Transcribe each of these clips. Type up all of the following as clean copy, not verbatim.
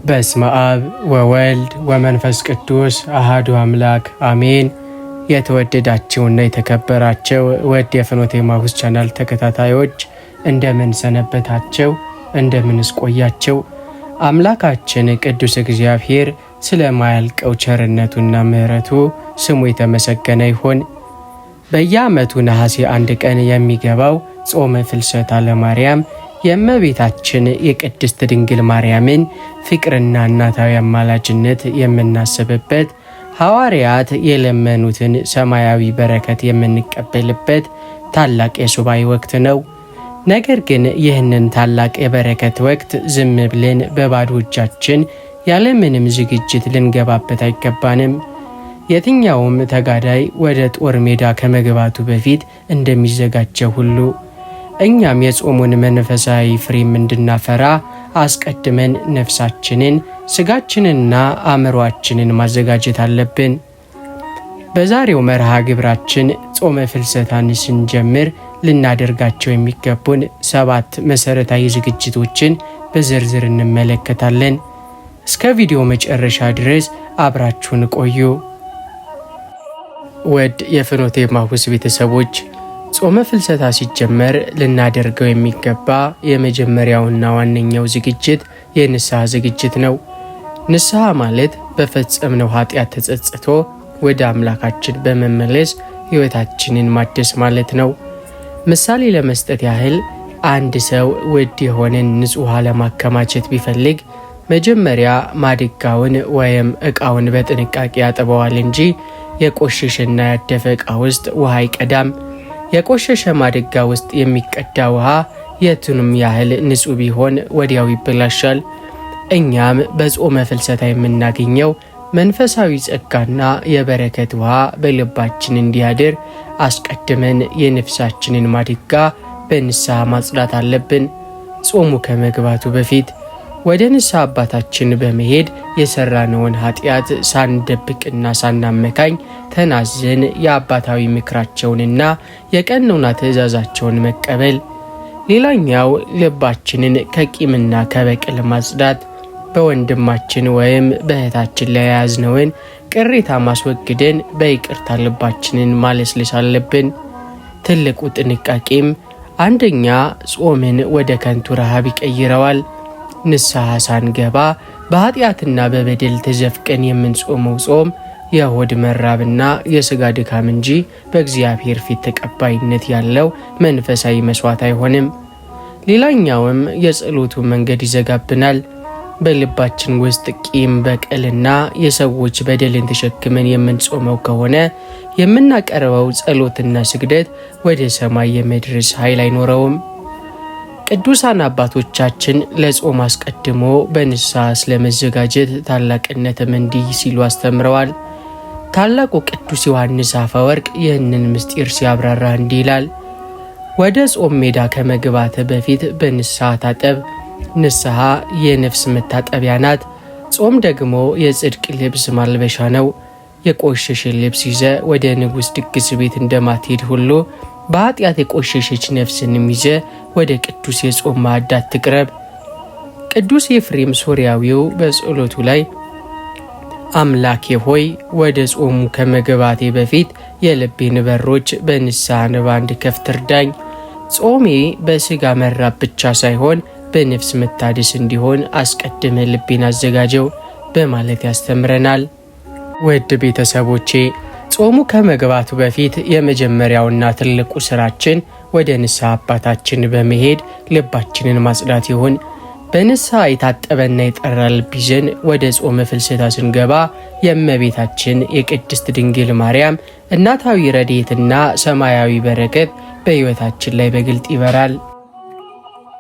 በስመ አብ ወወልድ ወመንፈስ ቅዱስ አሃዱ አምላክ አሜን። የተወደዳችሁና የተከበራችሁ ወድ የፍኖተ ኤማሁስ ቻናል ተከታታዮች እንደምን ሰነበታችሁ? እንደምንስ ቆያችሁ? አምላካችን ቅዱስ እግዚአብሔር ስለማያልቀው ቸርነቱና ምሕረቱ ስሙ የተመሰገነ ይሁን። በየዓመቱ ነሐሴ 1 ቀን የሚገባው ጾመ ፍልሰታ ለማርያም የእመቤታችን የቅድስት ድንግል ማርያምን ፍቅርና እናታዊ አማላጅነት የምናስብበት፣ ሐዋርያት የለመኑትን ሰማያዊ በረከት የምንቀበልበት ታላቅ የሱባኤ ወቅት ነው። ነገር ግን ይህንን ታላቅ የበረከት ወቅት ዝም ብለን በባዶ እጃችን ያለምንም ዝግጅት ልንገባበት አይገባንም። የትኛውም ተጋዳይ ወደ ጦር ሜዳ ከመግባቱ በፊት እንደሚዘጋጀው ሁሉ እኛም የጾሙን መንፈሳዊ ፍሬም እንድናፈራ አስቀድመን ነፍሳችንን፣ ስጋችንንና አእምሮአችንን ማዘጋጀት አለብን። በዛሬው መርሃ ግብራችን ጾመ ፍልሰታን ስንጀምር ልናደርጋቸው የሚገቡን 7 መሰረታዊ ዝግጅቶችን በዝርዝር እንመለከታለን። እስከ ቪዲዮ መጨረሻ ድረስ አብራችሁን ቆዩ። ወድ የፍኖተ ኤማሁስ ቤተሰቦች፣ ጾመ ፍልሰታ ሲጀመር ልናደርገው የሚገባ የመጀመሪያውና ዋነኛው ዝግጅት የንስሐ ዝግጅት ነው። ንስሐ ማለት በፈጸምነው ኃጢአት ተጸጽቶ ወደ አምላካችን በመመለስ ሕይወታችንን ማደስ ማለት ነው። ምሳሌ ለመስጠት ያህል አንድ ሰው ውድ የሆነን ንጹሕ ውሃ ለማከማቸት ቢፈልግ መጀመሪያ ማድጋውን ወይም ዕቃውን በጥንቃቄ ያጥበዋል እንጂ የቆሸሸና ያደፈ ዕቃ ውስጥ ውሃ አይቀዳም። የቆሸሸ ማድጋ ውስጥ የሚቀዳ ውሃ የቱንም ያህል ንጹሕ ቢሆን ወዲያው ይበላሻል። እኛም በጾመ ፍልሰታ የምናገኘው መንፈሳዊ ጸጋና የበረከት ውሃ በልባችን እንዲያድር አስቀድመን የነፍሳችንን ማድጋ በንስሐ ማጽዳት አለብን። ጾሙ ከመግባቱ በፊት ወደ ንስሐ አባታችን በመሄድ የሰራነውን ኃጢአት ሳንደብቅና ሳናመካኝ ተናዘን የአባታዊ ምክራቸውንና የቀኖና ትእዛዛቸውን መቀበል። ሌላኛው ልባችንን ከቂምና ከበቀል ማጽዳት፣ በወንድማችን ወይም በእህታችን ላይ የያዝነውን ቅሬታ ማስወግደን በይቅርታ ልባችንን ማለስለስ አለብን። ትልቁ ጥንቃቄም አንደኛ ጾምን ወደ ከንቱ ረሃብ ይቀይረዋል። ንስሐ ሳንገባ በኃጢአትና በበደል ተዘፍቀን የምንጾመው ጾም የሆድ መራብና የሥጋ ድካም እንጂ በእግዚአብሔር ፊት ተቀባይነት ያለው መንፈሳዊ መስዋዕት አይሆንም። ሌላኛውም የጸሎቱ መንገድ ይዘጋብናል። በልባችን ውስጥ ቂም፣ በቀልና የሰዎች በደልን ተሸክመን የምንጾመው ከሆነ የምናቀርበው ጸሎትና ስግደት ወደ ሰማይ የመድረስ ኃይል አይኖረውም። ቅዱሳን አባቶቻችን ለጾም አስቀድሞ በንስሐ ስለመዘጋጀት ታላቅነትም እንዲህ ሲሉ አስተምረዋል። ታላቁ ቅዱስ ዮሐንስ አፈወርቅ ይህንን ምስጢር ሲያብራራ እንዲህ ይላል። ወደ ጾም ሜዳ ከመግባት በፊት በንስሐ ታጠብ። ንስሐ የነፍስ መታጠቢያ ናት። ጾም ደግሞ የጽድቅ ልብስ ማልበሻ ነው። የቆሸሸ ልብስ ይዘ ወደ ንጉሥ ድግስ ቤት እንደማትሄድ ሁሉ በኃጢአት የቆሸሸች ነፍስንም ይዘ ወደ ቅዱስ የጾም ማዕድ አትቅረብ። ቅዱስ ኤፍሬም ሶርያዊው በጸሎቱ ላይ አምላኬ ሆይ ወደ ጾሙ ከመግባቴ በፊት የልቤን በሮች በንስሐ እንባ እንድከፍት እርዳኝ። ጾሜ በሥጋ መራብ ብቻ ሳይሆን በነፍስ መታደስ እንዲሆን አስቀድመ ልቤን አዘጋጀው በማለት ያስተምረናል። ውድ ቤተሰቦቼ፣ ጾሙ ከመግባቱ በፊት የመጀመሪያውና ትልቁ ስራችን ወደ ንስሐ አባታችን በመሄድ ልባችንን ማጽዳት ይሁን። በንስሐ የታጠበና የጠራ ልብ ይዘን ወደ ጾመ ፍልሰታ ስንገባ የእመቤታችን የቅድስት ድንግል ማርያም እናታዊ ረድኤትና ሰማያዊ በረከት በሕይወታችን ላይ በግልጥ ይበራል።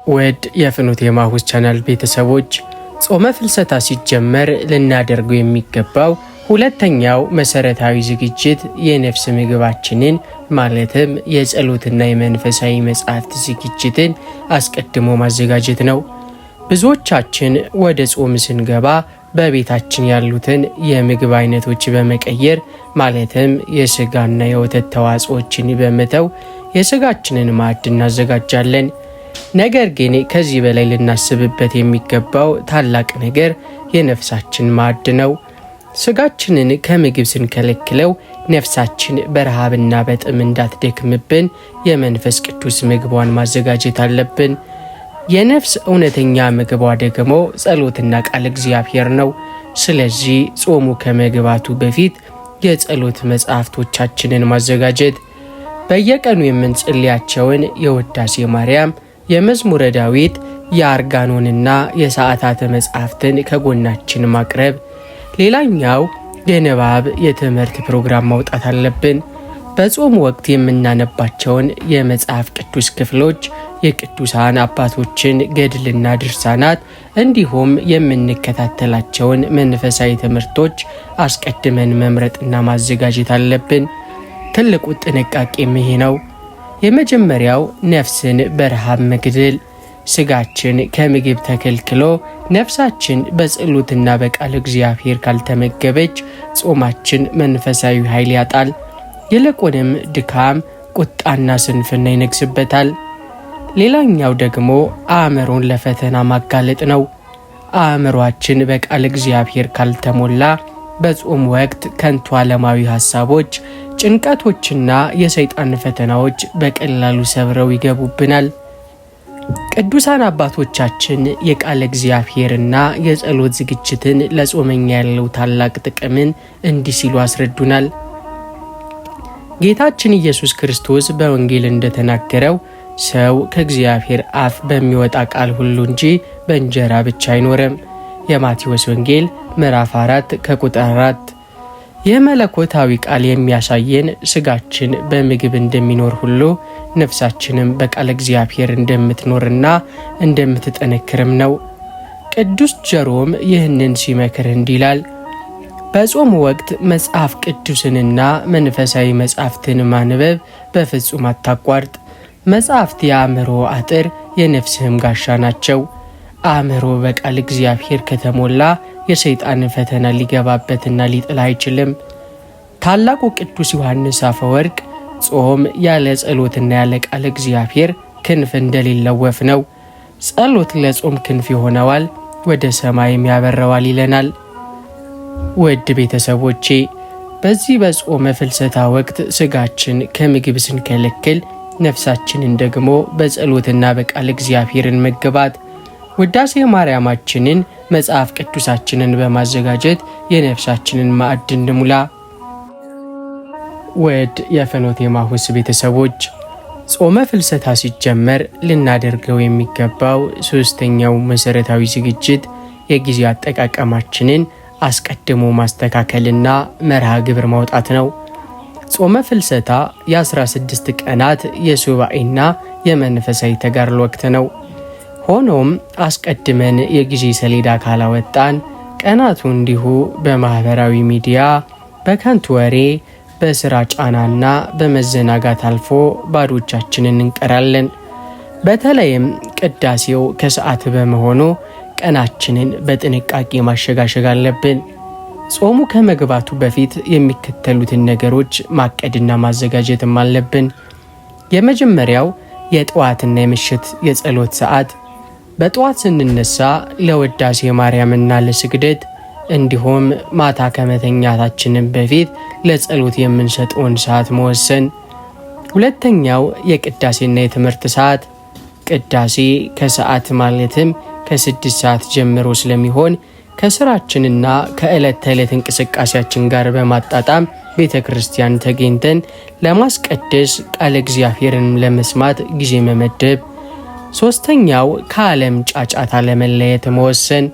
ውድ የፍኖተ ኤማሁስ ቻናል ቤተሰቦች፣ ጾመ ፍልሰታ ሲጀመር ልናደርገው የሚገባው ሁለተኛው መሰረታዊ ዝግጅት የነፍስ ምግባችንን ማለትም የጸሎትና የመንፈሳዊ መጻሕፍት ዝግጅትን አስቀድሞ ማዘጋጀት ነው። ብዙዎቻችን ወደ ጾም ስንገባ በቤታችን ያሉትን የምግብ አይነቶች በመቀየር ማለትም የሥጋና የወተት ተዋጽኦችን በመተው የሥጋችንን ማዕድ እናዘጋጃለን። ነገር ግን ከዚህ በላይ ልናስብበት የሚገባው ታላቅ ነገር የነፍሳችን ማዕድ ነው። ስጋችንን ከምግብ ስንከለክለው ነፍሳችን በረሃብና በጥም እንዳትደክምብን የመንፈስ ቅዱስ ምግቧን ማዘጋጀት አለብን። የነፍስ እውነተኛ ምግቧ ደግሞ ጸሎትና ቃል እግዚአብሔር ነው። ስለዚህ ጾሙ ከመግባቱ በፊት የጸሎት መጽሐፍቶቻችንን ማዘጋጀት፣ በየቀኑ የምንጸልያቸውን የውዳሴ ማርያም፣ የመዝሙረ ዳዊት፣ የአርጋኖንና የሰዓታተ መጽሐፍትን ከጎናችን ማቅረብ። ሌላኛው የንባብ የትምህርት ፕሮግራም ማውጣት አለብን። በጾም ወቅት የምናነባቸውን የመጽሐፍ ቅዱስ ክፍሎች፣ የቅዱሳን አባቶችን ገድልና ድርሳናት እንዲሁም የምንከታተላቸውን መንፈሳዊ ትምህርቶች አስቀድመን መምረጥና ማዘጋጀት አለብን። ትልቁ ጥንቃቄም ይሄ ነው። የመጀመሪያው ነፍስን በረሃብ መግደል። ስጋችን ከምግብ ተከልክሎ ነፍሳችን በጸሎትና በቃል እግዚአብሔር ካልተመገበች ጾማችን መንፈሳዊ ኃይል ያጣል። ይልቁንም ድካም፣ ቁጣና ስንፍና ይነግስበታል። ሌላኛው ደግሞ አእምሮን ለፈተና ማጋለጥ ነው። አእምሯችን በቃል እግዚአብሔር ካልተሞላ በጾም ወቅት ከንቱ ዓለማዊ ሐሳቦች፣ ጭንቀቶችና የሰይጣን ፈተናዎች በቀላሉ ሰብረው ይገቡብናል። ቅዱሳን አባቶቻችን የቃል እግዚአብሔርና የጸሎት ዝግጅትን ለጾመኛ ያለው ታላቅ ጥቅምን እንዲህ ሲሉ አስረዱናል። ጌታችን ኢየሱስ ክርስቶስ በወንጌል እንደተናገረው ሰው ከእግዚአብሔር አፍ በሚወጣ ቃል ሁሉ እንጂ በእንጀራ ብቻ አይኖርም። የማቴዎስ ወንጌል ምዕራፍ 4 ከቁጥር 4። የመለኮታዊ ቃል የሚያሳየን ስጋችን በምግብ እንደሚኖር ሁሉ ነፍሳችንም በቃል እግዚአብሔር እንደምትኖርና እንደምትጠነክርም ነው። ቅዱስ ጀሮም ይህንን ሲመክር እንዲህ ይላል። በጾም ወቅት መጽሐፍ ቅዱስንና መንፈሳዊ መጽሐፍትን ማንበብ በፍጹም አታቋርጥ። መጽሐፍት የአእምሮ አጥር የነፍስህም ጋሻ ናቸው። አእምሮ በቃል እግዚአብሔር ከተሞላ የሰይጣንን ፈተና ሊገባበትና ሊጥል አይችልም። ታላቁ ቅዱስ ዮሐንስ አፈወርቅ ጾም ያለ ጸሎትና ያለ ቃል እግዚአብሔር ክንፍ እንደሌለው ወፍ ነው። ጸሎት ለጾም ክንፍ ይሆነዋል፣ ወደ ሰማይም ያበረዋል ይለናል። ውድ ቤተሰቦቼ በዚህ በጾመ ፍልሰታ ወቅት ስጋችን ከምግብ ስንከለክል ነፍሳችንን ደግሞ በጸሎትና በቃል እግዚአብሔርን መገባት፣ ውዳሴ ማርያማችንን መጽሐፍ ቅዱሳችንን በማዘጋጀት የነፍሳችንን ማዕድ እንሙላ። ውድ የፍኖተ ኤማሁስ ቤተሰቦች ጾመ ፍልሰታ ሲጀመር ልናደርገው የሚገባው ሶስተኛው መሰረታዊ ዝግጅት የጊዜ አጠቃቀማችንን አስቀድሞ ማስተካከልና መርሃ ግብር ማውጣት ነው። ጾመ ፍልሰታ የ16 ቀናት የሱባኤና የመንፈሳዊ ተጋድሎ ወቅት ነው። ሆኖም አስቀድመን የጊዜ ሰሌዳ ካላወጣን ቀናቱ እንዲሁ በማህበራዊ ሚዲያ፣ በከንቱ ወሬ፣ በስራ ጫናና በመዘናጋት አልፎ ባዶቻችንን እንቀራለን። በተለይም ቅዳሴው ከሰዓት በመሆኑ ቀናችንን በጥንቃቄ ማሸጋሸግ አለብን። ጾሙ ከመግባቱ በፊት የሚከተሉትን ነገሮች ማቀድና ማዘጋጀትም አለብን። የመጀመሪያው የጠዋትና የምሽት የጸሎት ሰዓት። በጠዋት ስንነሳ ለውዳሴ ማርያምና ለስግደት እንዲሁም ማታ ከመተኛታችንን በፊት ለጸሎት የምንሰጠውን ሰዓት መወሰን። ሁለተኛው የቅዳሴና የትምህርት ሰዓት። ቅዳሴ ከሰዓት ማለትም ከ6 ሰዓት ጀምሮ ስለሚሆን ከስራችንና ከዕለት ተዕለት እንቅስቃሴያችን ጋር በማጣጣም ቤተ ክርስቲያን ተገኝተን ለማስቀደስ ቃለ እግዚአብሔርን ለመስማት ጊዜ መመደብ። ሶስተኛው ከዓለም ጫጫታ ለመለየት መወሰን።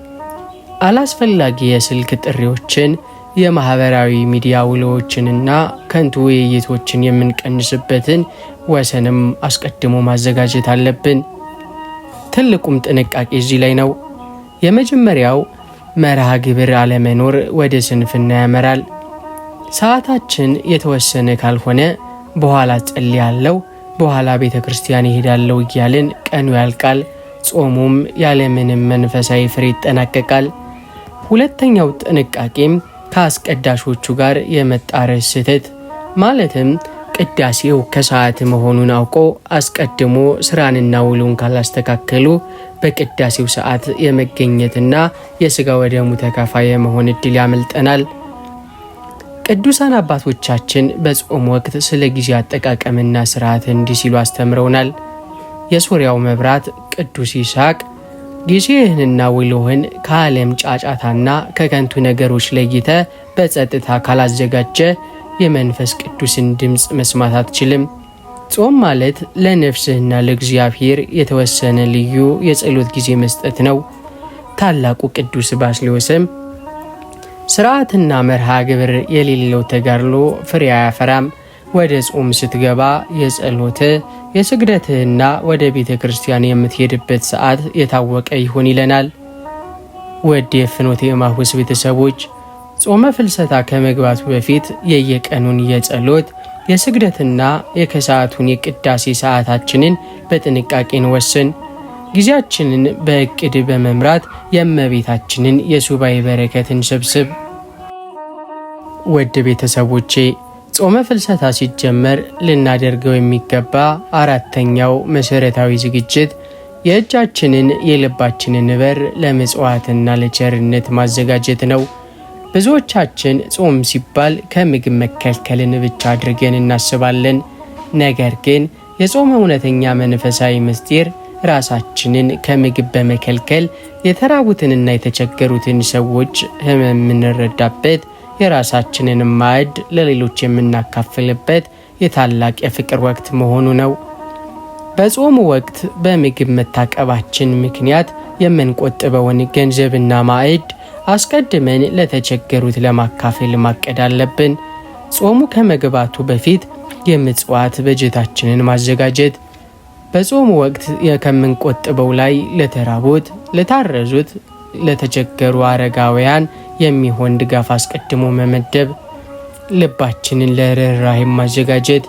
አላስፈላጊ የስልክ ጥሪዎችን፣ የማህበራዊ ሚዲያ ውሎዎችንና ከንቱ ውይይቶችን የምንቀንስበትን ወሰንም አስቀድሞ ማዘጋጀት አለብን። ትልቁም ጥንቃቄ እዚህ ላይ ነው። የመጀመሪያው መርሃ ግብር አለመኖር ወደ ስንፍና ያመራል። ሰዓታችን የተወሰነ ካልሆነ በኋላ ጸልያለሁ፣ በኋላ ቤተ ክርስቲያን ይሄዳለሁ እያልን ቀኑ ያልቃል። ጾሙም ያለምንም መንፈሳዊ ፍሬ ይጠናቀቃል። ሁለተኛው ጥንቃቄም ከአስቀዳሾቹ ጋር የመጣረስ ስህተት፣ ማለትም ቅዳሴው ከሰዓት መሆኑን አውቆ አስቀድሞ ስራንና ውሉን ካላስተካከሉ በቅዳሴው ሰዓት የመገኘትና የሥጋ ወደሙ ተካፋይ የመሆን ዕድል ያመልጠናል። ቅዱሳን አባቶቻችን በጾም ወቅት ስለ ጊዜ አጠቃቀምና ስርዓት እንዲህ ሲሉ አስተምረውናል። የሶርያው መብራት ቅዱስ ይስሐቅ ጊዜህንና ውሎህን ከዓለም ጫጫታና ከከንቱ ነገሮች ለይተ በጸጥታ ካላዘጋጀ የመንፈስ ቅዱስን ድምፅ መስማት አትችልም። ጾም ማለት ለነፍስህና ለእግዚአብሔር የተወሰነ ልዩ የጸሎት ጊዜ መስጠት ነው። ታላቁ ቅዱስ ባስልዮስም ስርዓትና መርሃ ግብር የሌለው ተጋድሎ ፍሬ አያፈራም። ወደ ጾም ስትገባ የጸሎትህ የስግደትህና ወደ ቤተ ክርስቲያን የምትሄድበት ሰዓት የታወቀ ይሁን ይለናል። ወደ የፍኖተ ኤማሁስ ቤተሰቦች ጾመ ፍልሰታ ከመግባቱ በፊት የየቀኑን የጸሎት የስግደትና የከሰዓቱን የቅዳሴ ሰዓታችንን በጥንቃቄ እንወስን። ጊዜያችንን በእቅድ በመምራት የእመቤታችንን የሱባኤ በረከትን ሰብስብ። ወደ ቤተሰቦቼ ጾመ ፍልሰታ ሲጀመር ልናደርገው የሚገባ አራተኛው መሰረታዊ ዝግጅት የእጃችንን የልባችንን በር ለምጽዋትና ለቸርነት ማዘጋጀት ነው። ብዙዎቻችን ጾም ሲባል ከምግብ መከልከልን ብቻ አድርገን እናስባለን። ነገር ግን የጾም እውነተኛ መንፈሳዊ ምስጢር ራሳችንን ከምግብ በመከልከል የተራቡትንና የተቸገሩትን ሰዎች ሕመም የምንረዳበት፣ የራሳችንን ማዕድ ለሌሎች የምናካፍልበት የታላቅ የፍቅር ወቅት መሆኑ ነው። በጾሙ ወቅት በምግብ መታቀባችን ምክንያት የምንቆጥበውን ገንዘብና ማዕድ አስቀድመን ለተቸገሩት ለማካፈል ማቀድ አለብን። ጾሙ ከመግባቱ በፊት የምጽዋት በጀታችንን ማዘጋጀት፣ በጾሙ ወቅት ከምንቆጥበው ላይ ለተራቡት፣ ለታረዙት፣ ለተቸገሩ አረጋውያን የሚሆን ድጋፍ አስቀድሞ መመደብ፣ ልባችንን ለርኅራኄ ማዘጋጀት።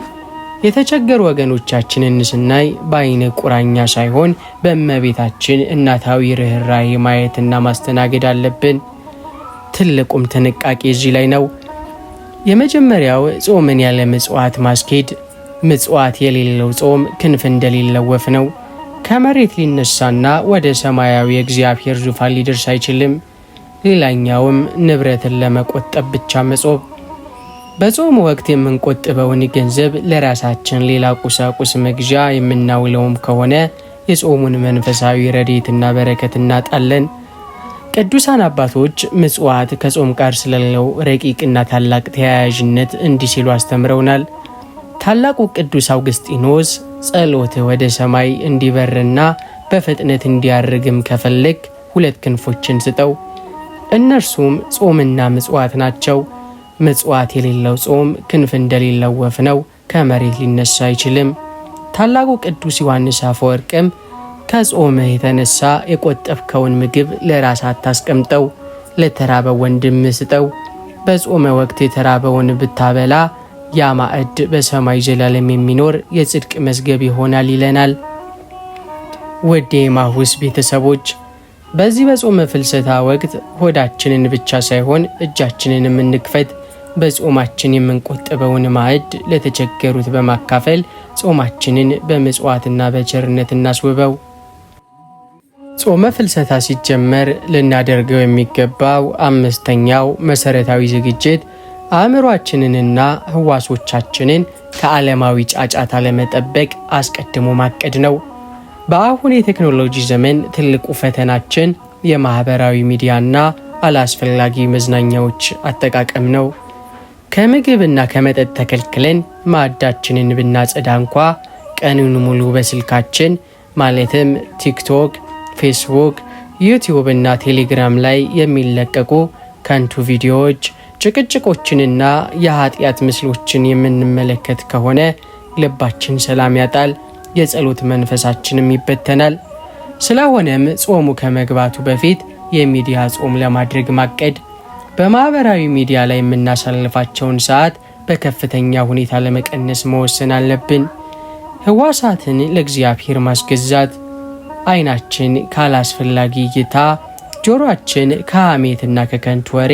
የተቸገሩ ወገኖቻችንን ስናይ በአይነ ቁራኛ ሳይሆን በእመቤታችን እናታዊ ርኅራኄ ማየትና ማስተናገድ አለብን። ትልቁም ጥንቃቄ እዚህ ላይ ነው። የመጀመሪያው ጾምን ያለ ምጽዋት ማስኬድ። ምጽዋት የሌለው ጾም ክንፍ እንደሌለው ወፍ ነው። ከመሬት ሊነሳና ወደ ሰማያዊ እግዚአብሔር ዙፋን ሊደርስ አይችልም። ሌላኛውም ንብረትን ለመቆጠብ ብቻ መጾም። በጾም ወቅት የምንቆጥበውን ገንዘብ ለራሳችን ሌላ ቁሳቁስ መግዣ የምናውለውም ከሆነ የጾሙን መንፈሳዊ ረድኤትና በረከት እናጣለን። ቅዱሳን አባቶች ምጽዋት ከጾም ጋር ስላለው ረቂቅና ታላቅ ተያያዥነት እንዲህ ሲሉ አስተምረውናል። ታላቁ ቅዱስ አውግስጢኖስ ጸሎትህ ወደ ሰማይ እንዲበርና በፍጥነት እንዲያርግም ከፈለግ 2 ክንፎችን ስጠው፣ እነርሱም ጾምና ምጽዋት ናቸው። ምጽዋት የሌለው ጾም ክንፍ እንደሌለው ወፍ ነው፣ ከመሬት ሊነሳ አይችልም። ታላቁ ቅዱስ ዮሐንስ አፈወርቅም ከጾምህ የተነሳ የቆጠብከውን ምግብ ለራስ አታስቀምጠው፣ ለተራበው ወንድም ስጠው። በጾመ ወቅት የተራበውን ብታበላ ያ ማዕድ በሰማይ ዘላለም የሚኖር የጽድቅ መዝገብ ይሆናል ይለናል። ወደ ኤማሁስ ቤተሰቦች በዚህ በጾመ ፍልሰታ ወቅት ሆዳችንን ብቻ ሳይሆን እጃችንንም እንክፈት። በጾማችን የምንቆጥበውን ማዕድ ለተቸገሩት በማካፈል ጾማችንን በምጽዋትና በቸርነት እናስውበው። ጾመ ፍልሰታ ሲጀመር ልናደርገው የሚገባው 5ኛው መሰረታዊ ዝግጅት አእምሯችንንና ህዋሶቻችንን ከዓለማዊ ጫጫታ ለመጠበቅ አስቀድሞ ማቀድ ነው። በአሁን የቴክኖሎጂ ዘመን ትልቁ ፈተናችን የማህበራዊ ሚዲያና አላስፈላጊ መዝናኛዎች አጠቃቀም ነው። ከምግብና ከመጠጥ ተከልክለን ማዕዳችንን ብናጸዳ እንኳ ቀኑን ሙሉ በስልካችን ማለትም ቲክቶክ፣ ፌስቡክ፣ ዩቲዩብ እና ቴሌግራም ላይ የሚለቀቁ ከንቱ ቪዲዮዎች፣ ጭቅጭቆችንና የኃጢአት ምስሎችን የምንመለከት ከሆነ ልባችን ሰላም ያጣል፣ የጸሎት መንፈሳችንም ይበተናል። ስለሆነም ጾሙ ከመግባቱ በፊት የሚዲያ ጾም ለማድረግ ማቀድ፣ በማህበራዊ ሚዲያ ላይ የምናሳልፋቸውን ሰዓት በከፍተኛ ሁኔታ ለመቀነስ መወሰን አለብን። ህዋሳትን ለእግዚአብሔር ማስገዛት፣ አይናችን ካላስፈላጊ እይታ፣ ጆሮአችን ከሐሜትና ከከንቱ ወሬ፣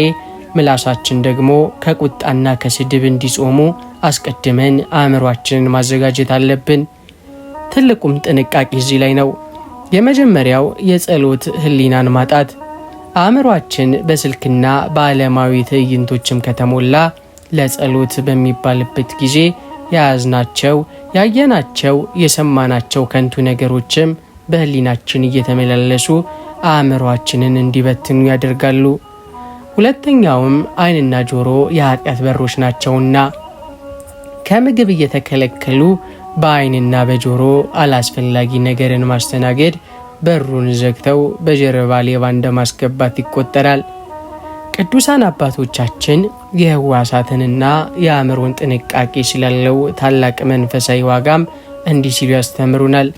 ምላሳችን ደግሞ ከቁጣና ከስድብ እንዲጾሙ አስቀድመን አእምሯችንን ማዘጋጀት አለብን። ትልቁም ጥንቃቄ እዚህ ላይ ነው። የመጀመሪያው የጸሎት ህሊናን ማጣት። አእምሯችን በስልክና በዓለማዊ ትዕይንቶችም ከተሞላ ለጸሎት በሚባልበት ጊዜ የያዝናቸው፣ ያየናቸው፣ የሰማናቸው ከንቱ ነገሮችም በህሊናችን እየተመላለሱ አእምሯችንን እንዲበትኑ ያደርጋሉ። ሁለተኛውም ዓይንና ጆሮ የኃጢአት በሮች ናቸውና ከምግብ እየተከለከሉ በዓይንና በጆሮ አላስፈላጊ ነገርን ማስተናገድ በሩን ዘግተው በጀርባ ሌባ እንደማስገባት ይቆጠራል። ቅዱሳን አባቶቻችን የህዋሳትንና የአእምሮን ጥንቃቄ ስላለው ታላቅ መንፈሳዊ ዋጋም እንዲህ ሲሉ ያስተምሩናል።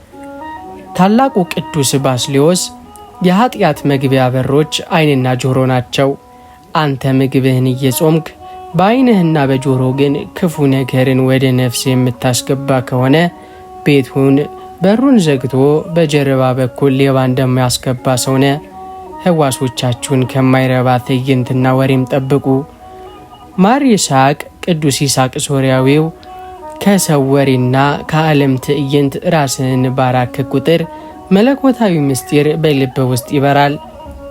ታላቁ ቅዱስ ባስልዮስ የኃጢአት መግቢያ በሮች ዓይንና ጆሮ ናቸው። አንተ ምግብህን እየጾምክ በዓይንህና በጆሮ ግን ክፉ ነገርን ወደ ነፍስ የምታስገባ ከሆነ ቤቱን በሩን ዘግቶ በጀርባ በኩል ሌባ እንደማያስገባ ሰው ነህ። ህዋሶቻችሁን ከማይረባ ትዕይንትና ወሬም ጠብቁ። ማር ይስሐቅ ቅዱስ ይስሐቅ ሶርያዊው ከሰው ወሬና ከዓለም ትዕይንት ራስህን ባራክ ቁጥር መለኮታዊ ምስጢር በልብ ውስጥ ይበራል።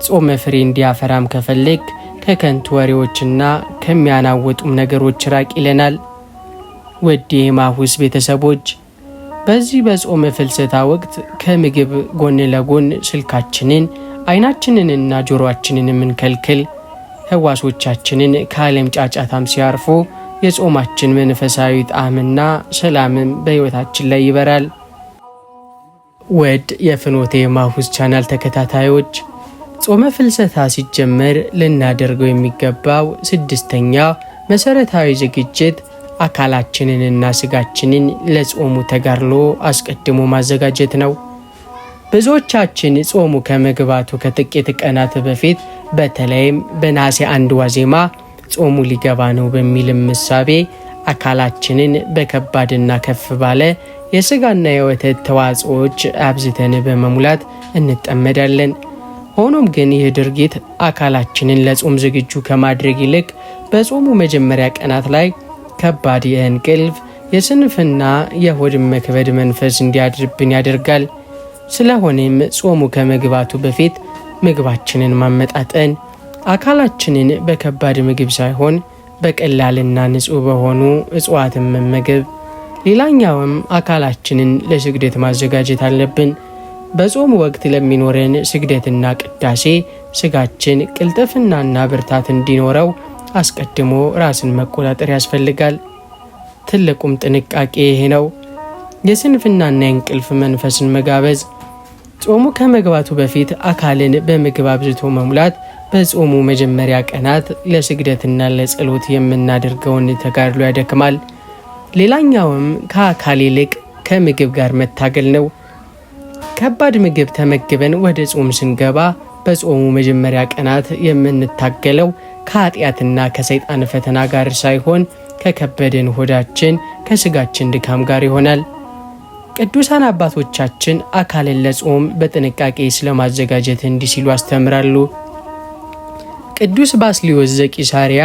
ጾመ ፍሬ እንዲያፈራም ከፈለግ ከከንቱ ወሬዎችና ከሚያናውጡም ነገሮች ራቅ ይለናል። ውድ የኤማሁስ ቤተሰቦች በዚህ በጾመ ፍልሰታ ወቅት ከምግብ ጎን ለጎን ስልካችንን፣ ዓይናችንንና ጆሮአችንን እንከልክል። ህዋሶቻችንን ከዓለም ጫጫታም ሲያርፉ የጾማችን መንፈሳዊ ጣዕምና ሰላምም በሕይወታችን ላይ ይበራል። ውድ የፍኖተ ኤማሁስ ቻናል ተከታታዮች ጾመ ፍልሰታ ሲጀመር ልናደርገው የሚገባው ስድስተኛ መሰረታዊ ዝግጅት አካላችንንና ስጋችንን ለጾሙ ተጋድሎ አስቀድሞ ማዘጋጀት ነው። ብዙዎቻችን ጾሙ ከመግባቱ ከጥቂት ቀናት በፊት በተለይም በነሐሴ 1 ዋዜማ ጾሙ ሊገባ ነው በሚልም ምሳቤ አካላችንን በከባድና ከፍ ባለ የስጋና የወተት ተዋጽኦዎች አብዝተን በመሙላት እንጠመዳለን። ሆኖም ግን ይህ ድርጊት አካላችንን ለጾም ዝግጁ ከማድረግ ይልቅ በጾሙ መጀመሪያ ቀናት ላይ ከባድ የእንቅልፍ፣ የስንፍና፣ የሆድ መክበድ መንፈስ እንዲያድርብን ያደርጋል። ስለሆነም ጾሙ ከመግባቱ በፊት ምግባችንን ማመጣጠን፣ አካላችንን በከባድ ምግብ ሳይሆን በቀላልና ንጹህ በሆኑ እጽዋትን መመገብ። ሌላኛውም አካላችንን ለስግደት ማዘጋጀት አለብን። በጾም ወቅት ለሚኖረን ስግደትና ቅዳሴ ስጋችን ቅልጥፍናና ብርታት እንዲኖረው አስቀድሞ ራስን መቆጣጠር ያስፈልጋል። ትልቁም ጥንቃቄ ይሄ ነው። የስንፍናና የእንቅልፍ መንፈስን መጋበዝ። ጾሙ ከመግባቱ በፊት አካልን በምግብ አብዝቶ መሙላት በጾሙ መጀመሪያ ቀናት ለስግደትና ለጸሎት የምናደርገውን ተጋድሎ ያደክማል። ሌላኛውም ከአካል ይልቅ ከምግብ ጋር መታገል ነው። ከባድ ምግብ ተመግበን ወደ ጾም ስንገባ በጾሙ መጀመሪያ ቀናት የምንታገለው ከኃጢአትና ከሰይጣን ፈተና ጋር ሳይሆን ከከበደን ሆዳችን ከስጋችን ድካም ጋር ይሆናል። ቅዱሳን አባቶቻችን አካልን ለጾም በጥንቃቄ ስለማዘጋጀት እንዲህ ሲሉ አስተምራሉ። ቅዱስ ባስልዮስ ዘቂሳርያ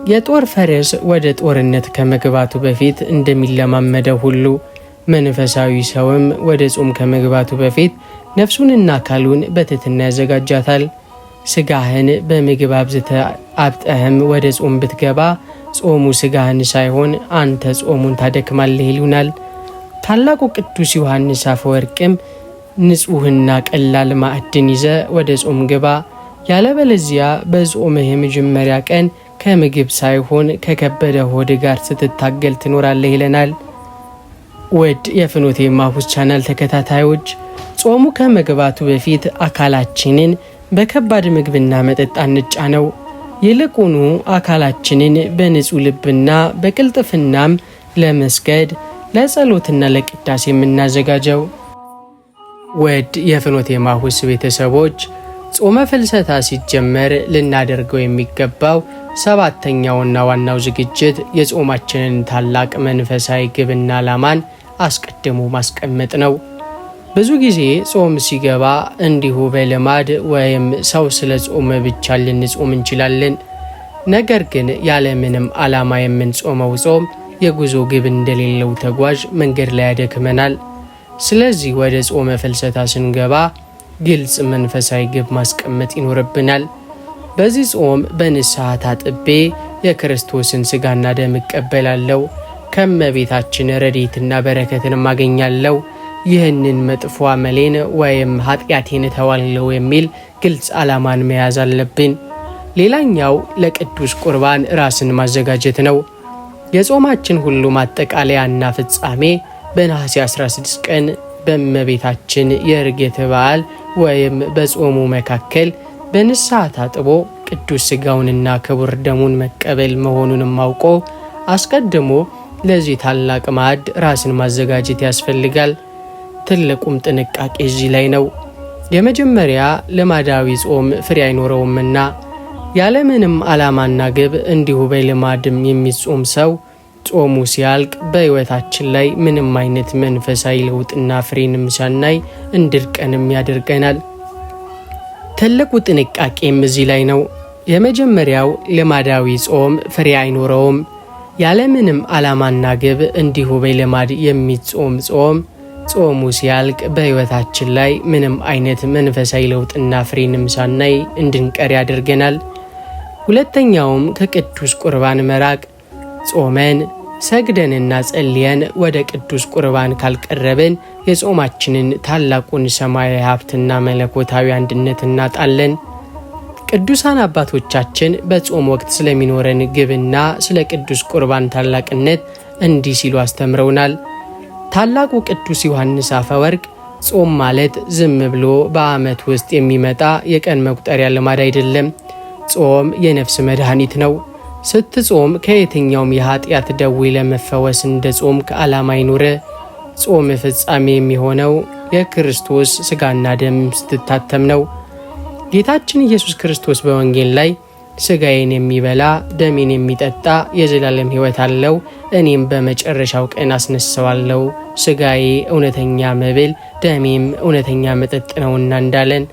የጦር ፈረስ ወደ ጦርነት ከመግባቱ በፊት እንደሚለማመደው ሁሉ መንፈሳዊ ሰውም ወደ ጾም ከመግባቱ በፊት ነፍሱንና አካሉን በትሕትና ያዘጋጃታል። ስጋህን በምግብ አብጠህም ወደ ጾም ብትገባ ጾሙ ስጋህን ሳይሆን አንተ ጾሙን ታደክማለህ ይሉናል። ታላቁ ቅዱስ ዮሐንስ አፈወርቅም ንጹሕና ቀላል ማዕድን ይዘ ወደ ጾም ግባ፣ ያለበለዚያ በጾምህ የመጀመሪያ ቀን ከምግብ ሳይሆን ከከበደ ሆድ ጋር ስትታገል ትኖራለህ ይለናል። ውድ የፍኖተ ኤማሁስ ቻናል ተከታታዮች ጾሙ ከመግባቱ በፊት አካላችንን በከባድ ምግብና መጠጥ አንጫነው። ይልቁኑ አካላችንን በንጹህ ልብና በቅልጥፍናም ለመስገድ ለጸሎትና ለቅዳሴ የምናዘጋጀው። ውድ የፍኖተ ኤማሁስ ቤተሰቦች ጾመ ፍልሰታ ሲጀመር ልናደርገው የሚገባው ሰባተኛውና ዋናው ዝግጅት የጾማችንን ታላቅ መንፈሳዊ ግብና ዓላማን አስቀድሞ ማስቀመጥ ነው። ብዙ ጊዜ ጾም ሲገባ እንዲሁ በልማድ ወይም ሰው ስለ ጾመ ብቻ ልንጾም እንችላለን። ነገር ግን ያለምንም ዓላማ የምንጾመው ጾም የጉዞ ግብ እንደሌለው ተጓዥ መንገድ ላይ ያደክመናል። ስለዚህ ወደ ጾመ ፍልሰታ ስንገባ ግልጽ መንፈሳዊ ግብ ማስቀመጥ ይኖርብናል። በዚህ ጾም በንስሐ ታጥቤ የክርስቶስን ሥጋና ደም እቀበላለሁ፣ ከእመቤታችን ረድኤትና በረከትን ማገኛለሁ፣ ይህንን መጥፎ አመሌን ወይም ኃጢአቴን እተዋለሁ የሚል ግልጽ ዓላማን መያዝ አለብን። ሌላኛው ለቅዱስ ቁርባን ራስን ማዘጋጀት ነው። የጾማችን ሁሉ ማጠቃለያና ፍጻሜ በነሐሴ 16 ቀን በእመቤታችን የዕርገት በዓል ወይም በጾሙ መካከል በንስሐ ታጥቦ ቅዱስ ሥጋውንና ክቡር ደሙን መቀበል መሆኑንም አውቆ አስቀድሞ ለዚህ ታላቅ ማዕድ ራስን ማዘጋጀት ያስፈልጋል። ትልቁም ጥንቃቄ እዚህ ላይ ነው። የመጀመሪያ ልማዳዊ ጾም ፍሬ አይኖረውምና ያለምንም ዓላማና ግብ እንዲሁ በልማድም የሚጾም ሰው ጾሙ ሲያልቅ በሕይወታችን ላይ ምንም አይነት መንፈሳዊ ለውጥና ፍሬንም ሳናይ እንድርቀንም ያደርገናል። ትልቁ ጥንቃቄም እዚህ ላይ ነው። የመጀመሪያው ልማዳዊ ጾም ፍሬ አይኖረውም። ያለምንም ዓላማና ግብ እንዲሁ በልማድ የሚጾም ጾሙ ሲያልቅ በሕይወታችን ላይ ምንም አይነት መንፈሳዊ ለውጥና ፍሬንም ሳናይ እንድንቀር ያደርገናል። ሁለተኛውም ከቅዱስ ቁርባን መራቅ። ጾመን ሰግደንና ጸልየን ወደ ቅዱስ ቁርባን ካልቀረብን የጾማችንን ታላቁን ሰማያዊ ሀብትና መለኮታዊ አንድነት እናጣለን። ቅዱሳን አባቶቻችን በጾም ወቅት ስለሚኖረን ግብና ስለ ቅዱስ ቁርባን ታላቅነት እንዲህ ሲሉ አስተምረውናል። ታላቁ ቅዱስ ዮሐንስ አፈወርቅ ጾም ማለት ዝም ብሎ በዓመት ውስጥ የሚመጣ የቀን መቁጠሪያ ልማድ አይደለም። ጾም የነፍስ መድኃኒት ነው። ስትጾም ከየትኛውም የኃጢአት ደዌ ለመፈወስ እንደ ጾም ከዓላማ ይኑር። ጾም ፍጻሜ የሚሆነው የክርስቶስ ሥጋና ደም ስትታተም ነው። ጌታችን ኢየሱስ ክርስቶስ በወንጌል ላይ ሥጋዬን የሚበላ ደሜን የሚጠጣ የዘላለም ሕይወት አለው፣ እኔም በመጨረሻው ቀን አስነሳዋለሁ፣ ሥጋዬ እውነተኛ መብል ደሜም እውነተኛ መጠጥ ነውና እንዳለን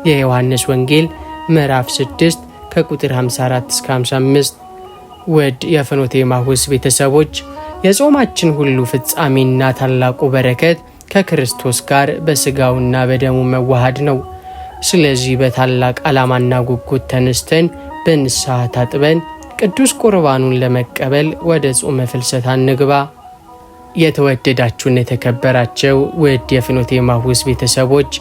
የዮሐንስ ወንጌል ምዕራፍ 6 ከቁጥር 54 እስከ 55። ውድ የፍኖተ ኤማሁስ ቤተሰቦች የጾማችን ሁሉ ፍጻሜና ታላቁ በረከት ከክርስቶስ ጋር በሥጋውና በደሙ መዋሃድ ነው። ስለዚህ በታላቅ ዓላማና ጉጉት ተነስተን በንስሐ ታጥበን ቅዱስ ቁርባኑን ለመቀበል ወደ ጾመ ፍልሰታ እንግባ። የተወደዳችሁና የተከበራችሁ ውድ የፍኖተ ኤማሁስ ቤተሰቦች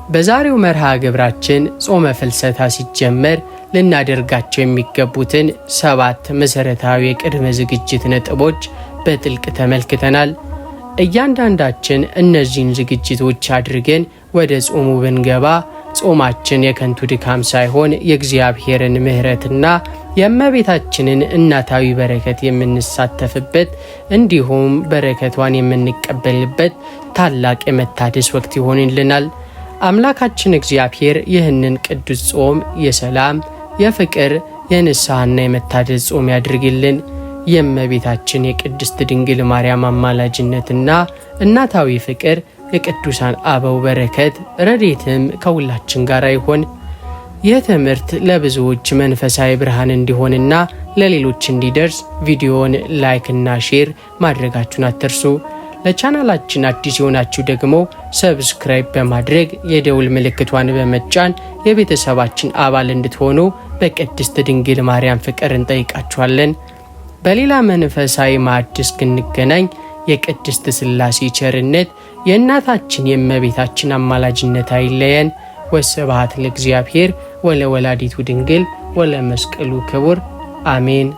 በዛሬው መርሃ ግብራችን ጾመ ፍልሰታ ሲጀመር ልናደርጋቸው የሚገቡትን 7 መሠረታዊ የቅድመ ዝግጅት ነጥቦች በጥልቅ ተመልክተናል። እያንዳንዳችን እነዚህን ዝግጅቶች አድርገን ወደ ጾሙ ብንገባ ጾማችን የከንቱ ድካም ሳይሆን የእግዚአብሔርን ምሕረትና የእመቤታችንን እናታዊ በረከት የምንሳተፍበት እንዲሁም በረከቷን የምንቀበልበት ታላቅ የመታደስ ወቅት ይሆንልናል። አምላካችን እግዚአብሔር ይህንን ቅዱስ ጾም የሰላም፣ የፍቅር፣ የንስሐና የመታደስ ጾም ያድርግልን። የእመቤታችን የቅድስት ድንግል ማርያም አማላጅነትና እናታዊ ፍቅር፣ የቅዱሳን አበው በረከት ረድኤትም ከሁላችን ጋር ይሆን። ይህ ትምህርት ለብዙዎች መንፈሳዊ ብርሃን እንዲሆንና ለሌሎች እንዲደርስ ቪዲዮውን ላይክ እና ሼር ማድረጋችሁን አትርሱ። ለቻናላችን አዲስ የሆናችሁ ደግሞ ሰብስክራይብ በማድረግ የደውል ምልክቷን በመጫን የቤተሰባችን አባል እንድትሆኑ በቅድስት ድንግል ማርያም ፍቅር እንጠይቃችኋለን። በሌላ መንፈሳዊ ማዕድ እስክንገናኝ የቅድስት ሥላሴ ቸርነት የእናታችን የእመቤታችን አማላጅነት አይለየን። ወስብሐት ለእግዚአብሔር ወለወላዲቱ ድንግል ወለመስቀሉ ክቡር አሜን።